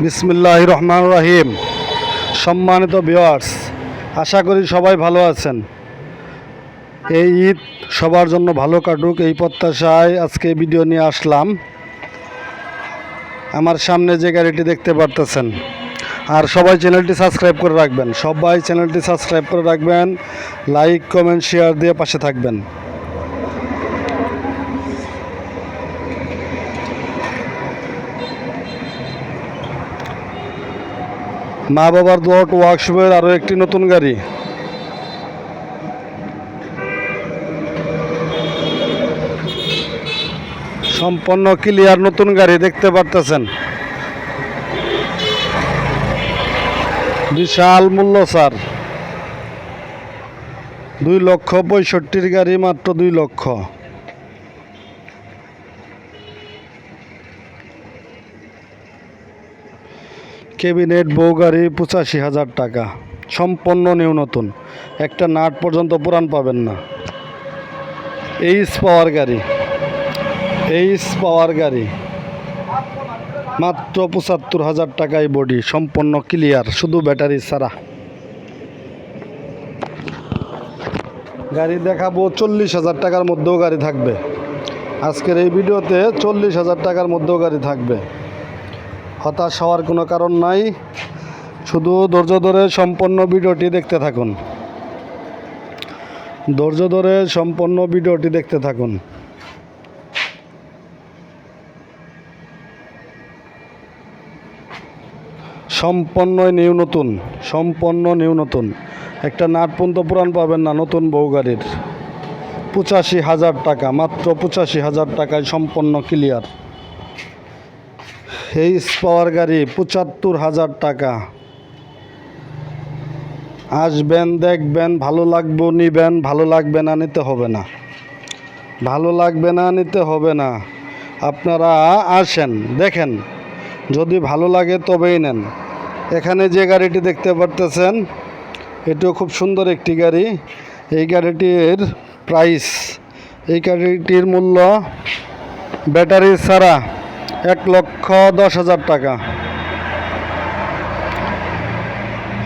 বিসমিল্লাহির রহমানির রহিম। সম্মানিত ভিউয়ার্স, আশা করি সবাই ভালো আছেন। এই ঈদ সবার জন্য ভালো কাটুক এই প্রত্যাশায় আজকে ভিডিও নিয়ে আসলাম। আমার সামনে যে গাড়িটি দেখতে পারতেছেন, আর সবাই চ্যানেলটি সাবস্ক্রাইব করে রাখবেন, লাইক কমেন্ট শেয়ার দিয়ে পাশে থাকবেন। মা বাবার দোয়া ওয়ার্কশপের আরও একটি নতুন গাড়ি। সম্পূর্ণ ক্লিয়ার নতুন গাড়ি দেখতে পারতেছেন। বিশাল মূল্য স্যার, 2,65,000 গাড়ি, মাত্র 2 লক্ষ। ক্যাবিনেট বউ গাড়ি 85,000 টাকা, সম্পূর্ণ নিউ নতুন, একটা নাট পর্যন্ত পুরান পাবেন না। এইচ পাওয়ার গাড়ি মাত্র 75,000 টাকায় বডি, সম্পূর্ণ ক্লিয়ার, শুধু ব্যাটারি ছাড়া। গাড়ি দেখাবো 40,000 টাকার মধ্যেও গাড়ি থাকবে। আজকের এই ভিডিওতে 40,000 টাকার মধ্যেও গাড়ি থাকবে। হতাশ হওয়ার কোনো কারণ নাই, শুধু ধৈর্য ধরে সম্পূর্ণ ভিডিওটি দেখতে থাকুন। সম্পূর্ণ নিউ নতুন, একটা নাট পর্যন্ত পুরান পাবেন না নতুন বউ গাড়ির। 85,000 টাকা, মাত্র 85,000 টাকায় সম্পূর্ণ ক্লিয়ার। এইচ পাওয়ার গাড়ি 75,000 টাকা। আসবেন, দেখবেন, ভালো লাগবে নিবেন, ভালো লাগবে না নিতে হবে না। আপনারা আসেন, দেখেন, যদি ভালো লাগে তবেই নেন। এখানে যে গাড়িটি দেখতে পারতেছেন, এটিও খুব সুন্দর একটি গাড়ি। এই গাড়িটির মূল্য ব্যাটারি ছাড়া 1,10,000 টাকা।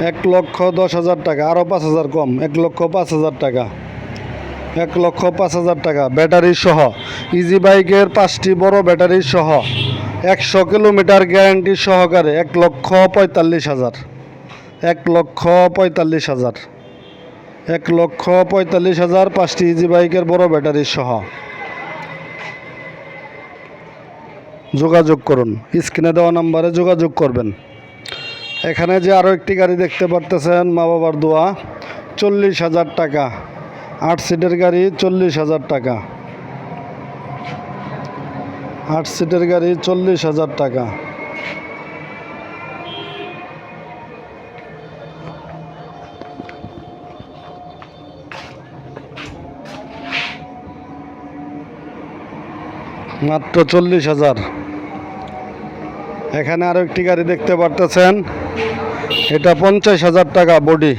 1,10,000 টাকা, আরও 5,000 কম, 1,05,000 টাকা। 1,05,000 টাকা ব্যাটারি সহ, ইজি বাইকের 5টি বড় ব্যাটারি সহ, 100 কিলোমিটার গ্যারান্টি সহকারে 1,45,000। 1,45,000 5টি ইজি বাইকের বড় ব্যাটারি সহ। যোগাযোগ করুন, স্ক্রিনে দেওয়া নাম্বারে যোগাযোগ করবেন। এখানে যে আরও একটি গাড়ি দেখতে পারতেছেন, মা বাবার দোয়া, 40,000 টাকা। 8 সিটের গাড়ি, 40,000 টাকা। 8 সিটের গাড়ি, 40,000 টাকা। মাত্র 40,000। এখানে আরও একটি গাড়ি দেখতে পারতেছেন, এটা 50,000 টাকা বডি,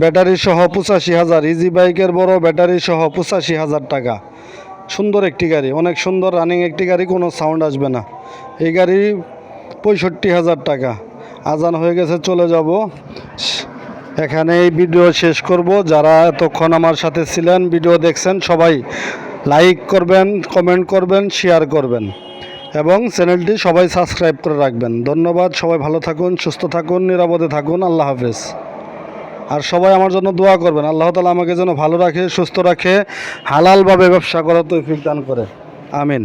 ব্যাটারি সহ 85,000। ইজি বাইকের বড় ব্যাটারি সহ 85,000 টাকা। সুন্দর একটি গাড়ি, অনেক সুন্দর রানিং একটি গাড়ি, কোনো সাউন্ড আসবে না। এই গাড়ি 65,000 টাকা। আজান হয়ে গেছে, চলে যাব। এখানে এই ভিডিও শেষ করব। যারা এতক্ষণ আমার সাথে ছিলেন, ভিডিও দেখছেন, সবাই লাইক করবেন, কমেন্ট করবেন, শেয়ার করবেন এবং চ্যানেলটি সবাই সাবস্ক্রাইব করে রাখবেন। ধন্যবাদ। সবাই ভালো থাকুন, সুস্থ থাকুন, নিরাপদে থাকুন। আল্লাহ হাফেজ। আর সবাই আমার জন্য দোয়া করবেন, আল্লাহ তাআলা আমাকে যেন ভালো রাখে, সুস্থ রাখে, হালালভাবে ব্যবসা করার তৌফিক দান করে। আমিন।